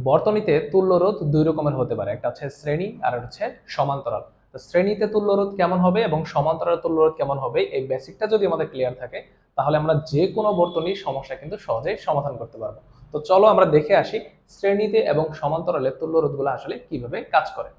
বর্তনীতে তুল্য রোধ দুই রকমের হতে পারে, একটা হচ্ছে শ্রেণী আর হচ্ছে সমান্তরাল। তো শ্রেণীতে তুল্য রোধ কেমন হবে এবং সমান্তরাল তুল্য রোধ কেমন হবে, এই বেসিকটা যদি আমাদের ক্লিয়ার থাকে তাহলে আমরা যে কোনো বর্তনীর সমস্যা কিন্তু সহজেই সমাধান করতে পারবো। তো চলো আমরা দেখে আসি শ্রেণীতে এবং সমান্তরালে তুল্য রোধগুলো আসলে কিভাবে কাজ করে।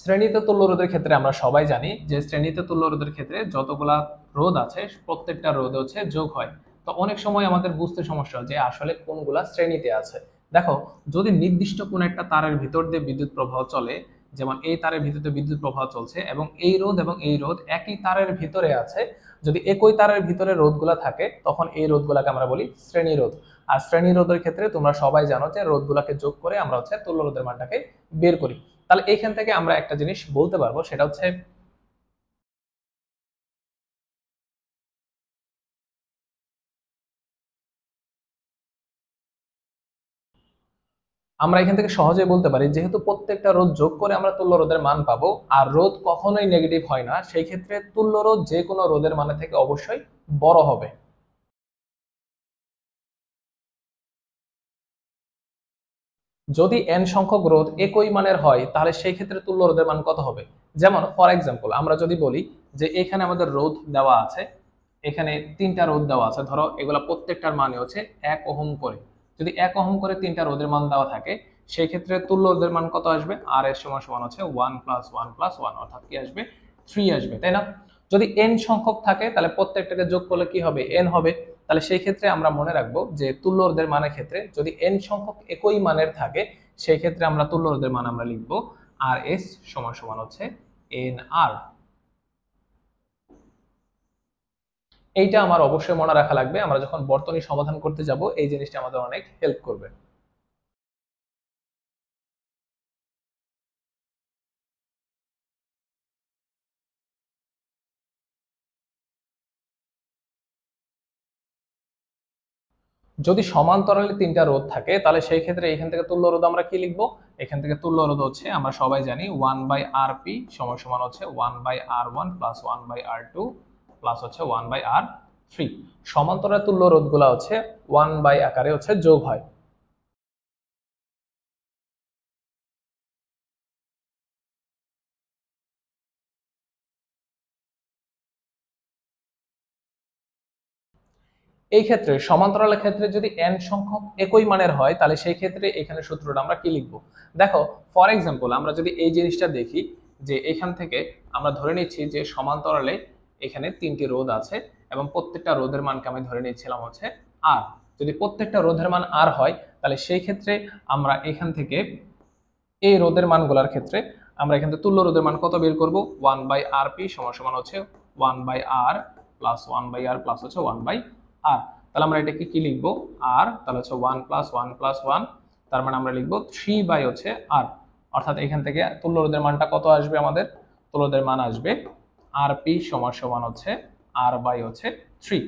শ্রেণীতে তুল্য রোধের ক্ষেত্রে আমরা সবাই জানি যে শ্রেণীতে তুল্য রোধের ক্ষেত্রে যতগুলা রোধ আছে প্রত্যেকটা রোধ হচ্ছে যোগ হয়। তো অনেক সময় আমাদের বুঝতে সমস্যা হয় যে আসলে কোনগুলা শ্রেণীতে আছে। দেখো, যদি নির্দিষ্ট কোন একটা তারের ভিতর দিয়ে বিদ্যুৎ প্রবাহ চলে, যেমন এই তারের ভিতরে বিদ্যুৎ প্রবাহ চলছে এবং এই রোধ একই তারের ভিতরে আছে, যদি একই তারের ভিতরে রোধগুলা থাকে তখন এই রোধগুলাকে আমরা বলি শ্রেণী রোধ। আর শ্রেণী রোধের ক্ষেত্রে তোমরা সবাই জানো যে রোধগুলাকে যোগ করে আমরা হচ্ছে তুল্য রোধের মানটাকে বের করি। তাহলে এইখান থেকে আমরা একটা জিনিস বলতে পারবো, সেটা হচ্ছে আমরা এখান থেকে সহজে বলতে পারি যেহেতু প্রত্যেকটা রোধ যোগ করে আমরা তুল্য রোধের মান পাবো আর রোধ কখনোই নেগেটিভ হয় না, সেই ক্ষেত্রে তুল্য রোধ যে কোনো রোধের মানে থেকে অবশ্যই বড় হবে। যদি n সংখ্যক রোধ একই মানের হয় তাহলে সেই ক্ষেত্রে তুল্য রোধের মান কত হবে? যেমন ফর এক্সাম্পল আমরা যদি বলি যে এখানে আমাদের রোধ দেওয়া আছে, এখানে তিনটা রোধ দেওয়া আছে, ধরো এগুলা প্রত্যেকটার মানে হচ্ছে 1 ওহম করে। যদি 1 ওহম করে তিনটা রোধের মান দেওয়া থাকে সেই ক্ষেত্রে তুল্য রোধের মান কত আসবে? আর এর সমান সমান হচ্ছে 1 + 1 + 1, অর্থাৎ কি আসবে? 3 আসবে, তাই না? যদি n সংখ্যক থাকে তাহলে প্রত্যেকটাকে যোগ করলে কি হবে? n হবে। তাহলে সেই ক্ষেত্রে আমরা মনে রাখবো যে তুল্য রোধের মানের ক্ষেত্রে যদি n সংখ্যক একই মানের থাকে সেই ক্ষেত্রে আমরা তুল্য রোধের মান আমরা লিখবো আর এস সমান সমান হচ্ছে এন আর। এইটা আমার অবশ্যই মনে রাখা লাগবে, আমরা যখন বর্তনী সমাধান করতে যাব এই জিনিসটা আমাদের অনেক হেল্প করবে। যদি সমান্তরালে তিনটা রোধ থাকে তাহলে সেই ক্ষেত্রে এখান থেকে তুল্য রোধ আমরা কি লিখবো? এখান থেকে তুল্য রোধ হচ্ছে আমরা সবাই জানি 1/Rp সমান সমান হচ্ছে 1/R1 + 1/R2 প্লাস হচ্ছে 1/R3। সমান্তরাল তুল্য রোধগুলা হচ্ছে 1 আকারে হচ্ছে যোগ হয়। এই ক্ষেত্রে সমান্তরালের ক্ষেত্রে যদি n সংখ্যক একই মানের হয় তাহলে সেই ক্ষেত্রে এখানে সূত্রটা আমরা কি লিখবো? দেখো, ফর এক্সাম্পল আমরা যদি এই জিনিসটা দেখি যে এখান থেকে আমরা ধরে নিচ্ছি যে সমান্তরালে এখানে তিনটি রোধ আছে এবং প্রত্যেকটা রোধের মানকে আমি ধরে নিচ্ছিলাম হচ্ছে আর। যদি প্রত্যেকটা রোধের মান আর হয় তাহলে সেই ক্ষেত্রে আমরা এখান থেকে এই রোধের মানগুলোর ক্ষেত্রে আমরা এখান থেকে তুল্য রোধের মান কত বের করব? 1/Rp সমান সমান হচ্ছে 1/R প্লাস 1/R প্লাস হচ্ছে 1/R। তাহলে আমরা এটাকে কি লিখবো? আর তাহলে হচ্ছে 1 + 1 + 1, তার মানে আমরা লিখবো 3 হচ্ছে R। অর্থাৎ এখান থেকে তুল্য রোধের মানটা কত আসবে? আমাদের তুল্য রোধের মান আসবে Rp সমান সমান হচ্ছে R/হচ্ছে 3।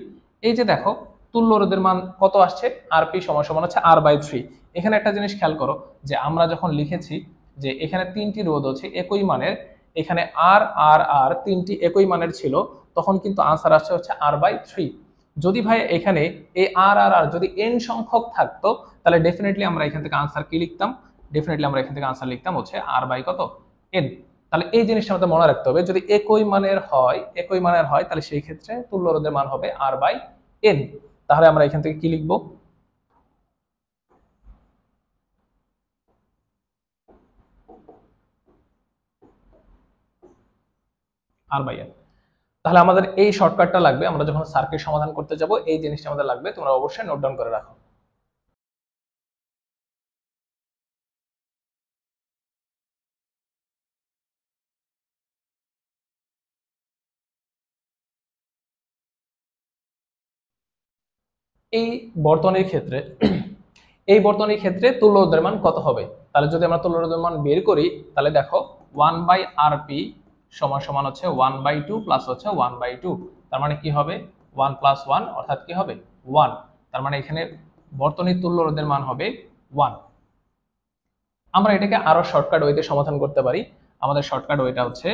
এই যে দেখো তুল্য রোধের মান কত আসছে? Rp সমান সমান হচ্ছে R/3। এখানে একটা জিনিস খেয়াল করো যে আমরা যখন লিখেছি যে এখানে তিনটি রোধ আছে একই মানের, এখানে আর আর আর তিনটি একই মানের ছিল, তখন কিন্তু আনসার আসছে হচ্ছে R/3। যদি ভাই এখানে এই আর আর আর যদি n সংখ্যক থাকতো তাহলে ডেফিনেটলি আমরা এখান থেকে আনসার কি লিখতাম? ডেফিনেটলি আমরা এখান থেকে আনসার লিখতাম হচ্ছে R/কত? n। তাহলে এই জিনিসটা আমাদের মনে রাখতে হবে, যদি একই মানের হয় তাহলে সেই ক্ষেত্রে তুল্য রোধের মান হবে R/n। তাহলে আমরা এখান থেকে কি লিখবো? R/n। তাহলে আমাদের এই শর্টকাটটা লাগবে, আমরা যখন সার্কিট সমাধান করতে যাব এই জিনিসটা আমাদের লাগবে, তোমরা অবশ্যই নোট ডাউন করে রাখো। এই বর্তনীর ক্ষেত্রে এই বর্তনীর ক্ষেত্রে তুল্য রোধের মান কত হবে? তাহলে যদি আমরা তুল্য রোধের মান বের করি তাহলে দেখো 1/Rp সমান সমান হচ্ছে 1/2 প্লাস হচ্ছে 1/2। তার মানে কি হবে? 1 + 1 অর্থাৎ কি হবে? 1। তার মানে এখানে বর্তনীর তুল্য রোধের মান হবে 1। আমরা এটাকে আরো শর্টকাট ওয়েতে সমাধান করতে পারি। আমাদের শর্টকাট ওয়েটা হচ্ছে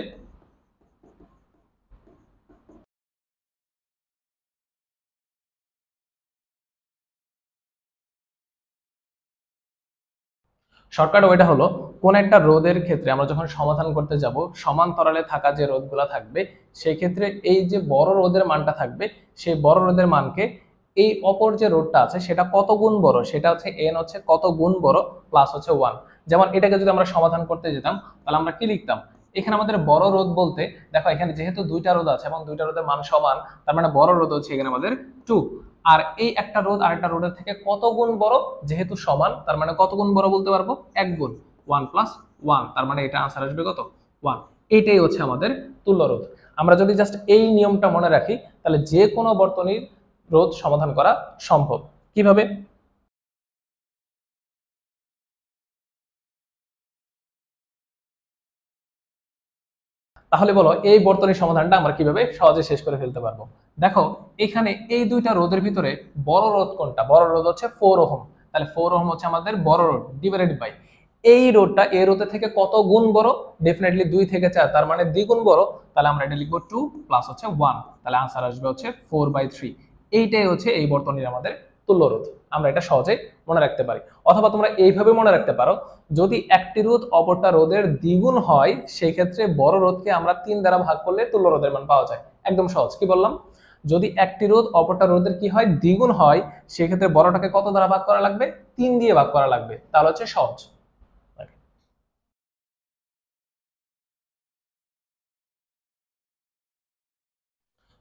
শর্টকাট ওইটা হলো কোন একটা রোধের ক্ষেত্রে আমরা যখন সমাধান করতে যাব সমান্তরালে থাকা যে রোধগুলা থাকবে সেই ক্ষেত্রে এই যে বড় রোধের মানটা থাকবে সেই বড় রোধের মানকে এই অপর যে রোধটা আছে সেটা কত গুণ বড় সেটা হচ্ছে এন হচ্ছে কত গুণ বড় প্লাস হচ্ছে 1। যেমন এটাকে যদি আমরা সমাধান করতে যেতাম তাহলে আমরা কি লিখতাম, এখানে আমাদের বড় রোধ বলতে দেখো এখানে যেহেতু দুইটা রোধ আছে এবং দুইটা রোধের মান সমান, তার মানে বড় রোধ হচ্ছে এখানে আমাদের 2। আর এই একটা রোধ আরেকটা রোধের থেকে কত গুণ বড়, যেহেতু সমান তার মানে কত গুণ বড় বলতে পারবো, এক গুণ, 1 + 1, তার মানে এটা আনসার আসবে কত, 1। এইটাই হচ্ছে আমাদের তুল্য রোধ। আমরা যদি জাস্ট এই নিয়মটা মনে রাখি তাহলে যে কোনো বর্তনীর রোধ সমাধান করা সম্ভব। কিভাবে? তাহলে বলো এই বর্তনীর সমাধানটা আমরা কিভাবে সহজে শেষ করে ফেলতে পারবো। দেখো এখানে এই দুইটা রোধের ভিতরে বড় রোধ কোনটা, বড় রোধ হচ্ছে 4 ওহম। তাহলে 4 ওহম হচ্ছে আমাদের বড় রোধ, ডিভাইডেড বাই এই রোধটা এই রোধের থেকে কত গুণ বড়, ডেফিনেটলি 2 থেকে 4, তার মানে দ্বিগুণ বড়। তাহলে আমরা এটা লিখবো 2 প্লাস হচ্ছে 1, তাহলে আনসার আসবে হচ্ছে 4/3। এইটাই হচ্ছে এই বর্তনীর আমাদের তুল্য রোধ। আমরা এটা সহজে মনে রাখতে পারি। অথবা তোমরা এইভাবে মনে রাখতে পারো, যদি একটি রোধ অপরটা রোধের দ্বিগুণ হয় সেই ক্ষেত্রে বড় রোধকে আমরা 3 দ্বারা ভাগ করলে তুল্য রোধের মান পাওয়া যায়। একদম সহজ। কি বললাম? যদি একটি রোধ অপরটা রোধের কি হয়, দ্বিগুণ হয়, সেই ক্ষেত্রে বড়টাকে কত দ্বারা ভাগ করা লাগবে, 3 দিয়ে ভাগ করা লাগবে, তাহলে হচ্ছে সহজ।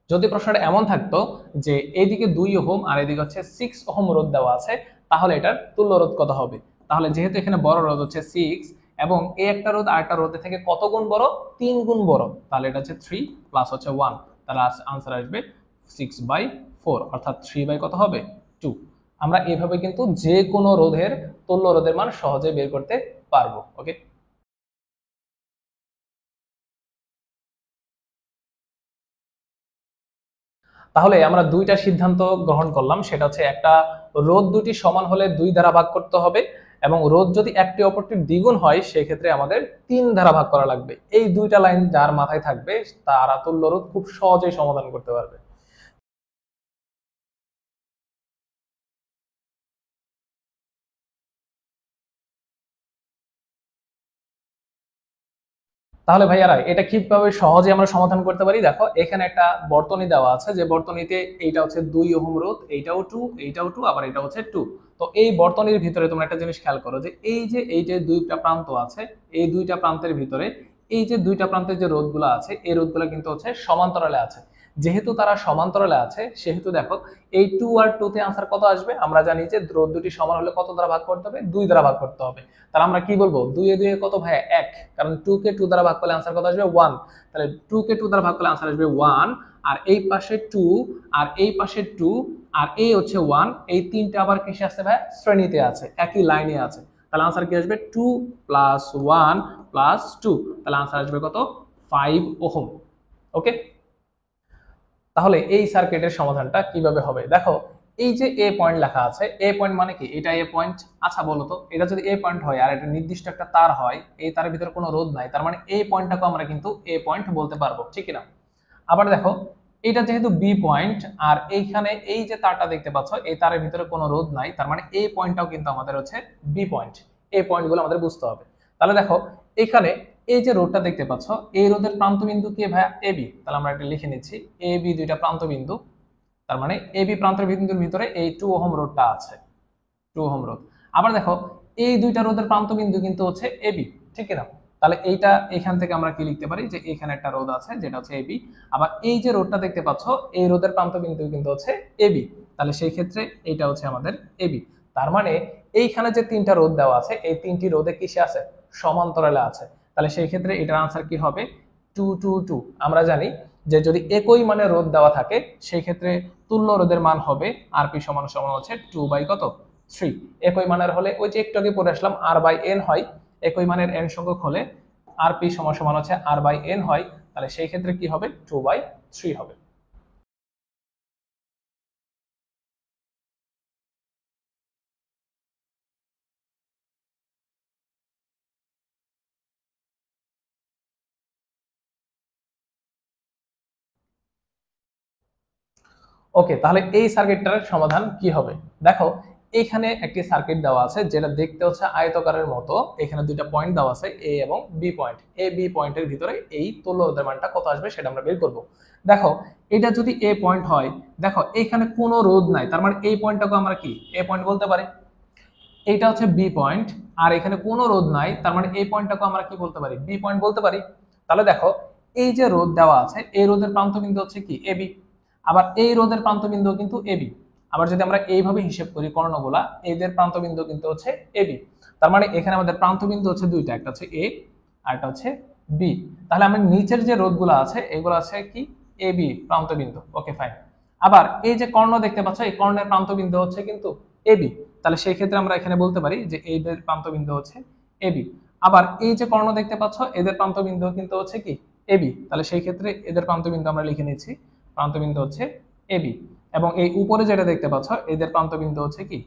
যদি প্রশ্নটা এমন থাকতো যে এইদিকে 2 ওহম আর এদিকে হচ্ছে 6 ওহম রোধ দেওয়া আছে, তাহলে এটার তুল্য রোধ কত হবে। তাহলে যেহেতু এখানে বড় রোধ হচ্ছে 6 এবং এই একটা রোধ আরেকটা রোধের থেকে কত গুণ বড়, 3 গুণ বড়, তাহলে এটা হচ্ছে 3 প্লাস হচ্ছে 1, তাহলে আনসার আসবে 6/4, অর্থাৎ 3 বাই কত হবে, 2। আমরা এভাবে কিন্তু যে কোনো রোধের তুল্য রোধের মান সহজে বের করতে পারবো। ওকে, তাহলে আমরা দুইটা সিদ্ধান্ত গ্রহণ করলাম, সেটা হচ্ছে একটা, রোধ দুটি সমান হলে 2 দ্বারা ভাগ করতে হবে, এবং রোধ যদি একটি অপরটির দ্বিগুণ হয় সেক্ষেত্রে আমাদের 3 দ্বারা ভাগ করা লাগবে। এই দুইটা লাইন যার মাথায় থাকবে তারা তুল্য রোধ খুব সহজেই সমাধান করতে পারবে। তাহলে ভাইয়ারা এটা কিভাবে সহজে আমরা সমাধান করতে পারি, দেখো এখানে একটা বর্তনী দেওয়া আছে, যে বর্তনীতে এইটা হচ্ছে 2 ওহম রোধ, এইটাও 2, এইটাও 2, আবার এটা হচ্ছে 2। তো এই বর্তনীর ভিতরে তোমরা একটা জিনিস খেয়াল করো, যে এই যে দুইটা প্রান্ত আছে, এই দুইটা প্রান্তের ভিতরে এই যে দুইটা প্রান্তের যে রোধগুলো আছে এই রোধগুলো কিন্তু হচ্ছে সমান্তরালে আছে। যেহেতু তারা সমান্তরালে আছে সেহেতু দেখো এই 2 আর 2 তে আনসার কত আসবে, আমরা জানি যে রোধ দুটি সমান হলে কত দ্বারা ভাগ করতে হবে, 2 দ্বারা ভাগ করতে হবে। তাহলে আমরা কি বলবো, 2 এ 2 এ কত ভাই, 1, কারণ 2 কে 2 দ্বারা ভাগ করলে আনসার কত আসবে, 1। তাহলে 2 কে 2 দ্বারা ভাগ করলে আনসার আসবে 1, আর এই পাশে 2, আর এই পাশে 2, আর এই হচ্ছে 1, এই তিনটা আবার কিসে আছে ভাই, শ্রেণীতে আছে, একই লাইনে আছে। তাহলে আনসার কি আসবে, 2 + 1 + 2, তাহলে আনসার আসবে কত, 5 ওহম। ওকে, তাহলে এই সার্কিটের সমাধানটা কিভাবে হবে, দেখো এই যে এ পয়েন্ট লেখা আছে, এ পয়েন্ট মানে কি, এটা এ পয়েন্ট। আচ্ছা বলো তো, এটা যদি এ পয়েন্ট হয় আর এটা নির্দিষ্ট একটা তার হয়, এই তারের ভিতরে কোনো রোধ নাই, তার মানে এই পয়েন্টটাকে আমরা কিন্তু এ পয়েন্ট বলতে পারবো, ঠিক না? আবার দেখো এটা যেহেতু বি পয়েন্ট, আর এইখানে এই যে তারটা দেখতে পাচ্ছ এই তারের ভিতরে কোনো রোধ নাই, তার মানে এই পয়েন্টটাও কিন্তু আমাদের হচ্ছে বি পয়েন্ট। এই পয়েন্টগুলো আমাদের বুঝতে হবে। তাহলে দেখো এখানে এই যে রোধটা দেখতে পাচ্ছ, এই রোধের প্রান্ত বিন্দু কে ভাইয়া, এবি। তাহলে আমরা এটা লিখে নিচ্ছি, এ বি দুইটা প্রান্ত বিন্দু, তার মানে এবি প্রান্তের বিন্দুর ভিতরে এই 2 ওহম রোধটা আছে, 2 ওহম রোধ। আবার দেখো এই দুইটা রোধের প্রান্ত বিন্দু কিন্তু হচ্ছে এবি, ঠিক না? তাহলে এইটা এখান থেকে আমরা কি লিখতে পারি, যে এখানে একটা রোধ আছে যেটা হচ্ছে এবি, আবার এই যে রোধটা দেখতে পাচ্ছ এই রোধের প্রান্ত বিন্দু কিন্তু হচ্ছে এবি, তাহলে সেই ক্ষেত্রে এইটা হচ্ছে আমাদের এবি। তার মানে এইখানে যে তিনটা রোধ দেওয়া আছে এই তিনটি রোধে কিসে আছে, সমান্তরালে আছে। তাহলে সেই ক্ষেত্রে এটার আনসার কি হবে, 2 2 2। আমরা জানি যে যদি একই মানের রোধ দেওয়া থাকে সেই ক্ষেত্রে তুল্য রোধের মান হবে আরপি সমান সমান হচ্ছে 2/3। একই মানের হলে ওই যে একটু আগে পড়ে আসলাম r/n হয়, একই মানের n সংখ্যক হলে আরপি সমান সমান হচ্ছে r/n হয়, তাহলে সেই ক্ষেত্রে কি হবে, 2/3 হবে। ওকে, তাহলে এই সার্কিটটার সমাধান কি হবে? দেখো, এখানে একটি সার্কিট দেওয়া আছে যেটা দেখতে হচ্ছে আয়তকারের মতো। এখানে দুইটা পয়েন্ট দেওয়া আছে, এ এবং বি পয়েন্ট। এ বি পয়েন্টের ভিতরে এই তুল্য রোধের মানটা কত আসবে সেটা আমরা বের করব। দেখো, এটা যদি এ পয়েন্ট হয়, দেখো এখানে কোনো রোধ নাই, তার মানে এই পয়েন্টটাকে আমরা কি এ পয়েন্ট বলতে পারি। এইটা হচ্ছে বি পয়েন্ট, আর এখানে কোনো রোধ নাই, তার মানে এই পয়েন্টটাকে আমরা কি বলতে পারি, বি পয়েন্ট বলতে পারি। তাহলে দেখো, এই যে রোধ দেওয়া আছে, এই রোধের প্রান্তবিন্দু হচ্ছে কি এবি, আবার এই রোধের প্রান্তবিন্দু কিন্তু এবি। আবার যদি আমরা এইভাবে হিসেব করি কর্ণগুলা, এদের প্রান্তবিন্দু কিন্তু হচ্ছে এবি। তার মানে এখানে আমাদের প্রান্তবিন্দু হচ্ছে দুইটা, একটা হচ্ছে এ আর একটা হচ্ছে বি। তাহলে আমরা নিচের যে রোধগুলো আছে এগুলো আছে কি এবি প্রান্তবিন্দু। Okay fine. আবার এই যে কর্ণ দেখতে পাচ্ছ, এই কর্ণের প্রান্তবিন্দু হচ্ছে কিন্তু এবি। তাহলে সেই ক্ষেত্রে আমরা এখানে বলতে পারি যে এদের প্রান্তবিন্দু হচ্ছে এবি। আবার এই যে কর্ণ দেখতে পাচ্ছ, এদের প্রান্তবিন্দু কিন্তু হচ্ছে কি এবি। তাহলে সেই ক্ষেত্রে এদের প্রান্তবিন্দু আমরা লিখে নিচ্ছি, প্রান্তবিন্দু হচ্ছে এবি। এবং এই উপরে যেটা দেখতে পাচ্ছ, এদের প্রান্তবিন্দু হচ্ছে কি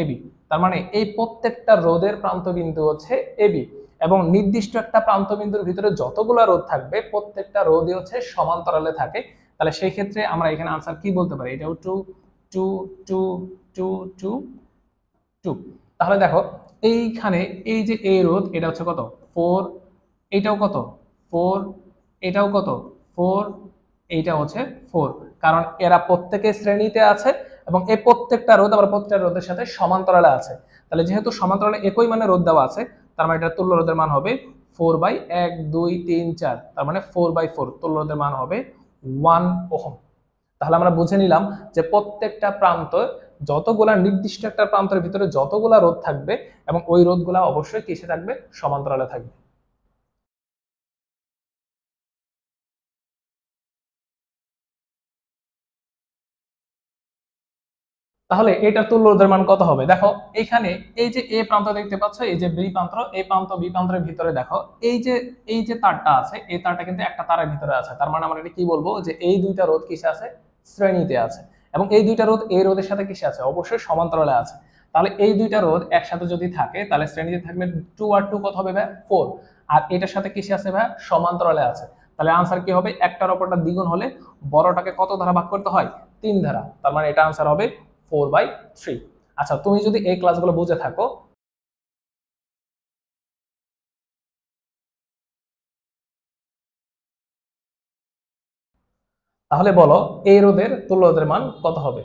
এবি। তার মানে এই প্রত্যেকটা রোধের প্রান্তবিন্দু হচ্ছে এবি। এবং নির্দিষ্ট একটা প্রান্তবিন্দুর ভিতরে যতগুলো রোধ থাকবে প্রত্যেকটা রোধই হচ্ছে সমান্তরালে থাকে। তাহলে সেই ক্ষেত্রে আমরা এখানে আনসার কি বলতে পারি, এটাও two two two two two two. তাহলে দেখো, এইখানে এই যে এ রোধ এটা হচ্ছে কত, 4, এইটাও কত 4, এটাও কত 4, এইটা হচ্ছে 4। কারণ এরা প্রত্যেকে শ্রেণীতে আছে এবং এই প্রত্যেকটা রোধ আবার প্রত্যেকটা রোধের সাথে সমান্তরালে আছে। তাহলে যেহেতু সমান্তরালে একই মানে রোধ দেওয়া আছে, তার মানে এটা তুল্য রোধের মান হবে 4/1 2 3 4। তার মানে 4/4 তুল্য রোধের মান হবে 1 ওহম। তাহলে আমরা বুঝে নিলাম যে প্রত্যেকটা প্রান্ত, যতগুলা নির্দিষ্ট একটা প্রান্তের ভিতরে যতগুলা রোধ থাকবে এবং ওই রোধগুলা অবশ্যই কিসে থাকবে, সমান্তরালে থাকবে। তাহলে এটার তুল্য রোধের মান কত হবে? দেখো, এখানে এই যে এ প্রান্ত দেখতে পাচ্ছ, এই যে বি প্রান্ত, এই প্রান্ত বি প্রান্তের ভিতরে দেখো এই যে তারটা আছে, এই তারটা কিন্তু একটা তারের ভিতরে আছে। তার মানে আমরা এটা কি বলবো, যে এই দুইটা রোধ কিসে আছে, শ্রেণীতে আছে। এবং এই দুইটা রোধ এই রোধের সাথে কিসে আছে, অবশ্যই সমান্তরালে আছে। তাহলে এই দুইটা রোধ একসাথে যদি থাকে তাহলে শ্রেণীতে থাকবে 2 আর 2 কত হবে ভাই, 4। আর এটার সাথে কিসে আছে ভাই, সমান্তরালে আছে। তাহলে আনসার কি হবে, একটার অপরটা দ্বিগুণ হলে বড়টাকে কত দ্বারা ভাগ করতে হয়, 3 দ্বারা। তার মানে এটা আনসার হবে 4/3। আচ্ছা, তুমি যদি এই ক্লাসগুলো বুঝে থাকো তাহলে বলো এই রোধের তুল্য রোধের মান কত হবে।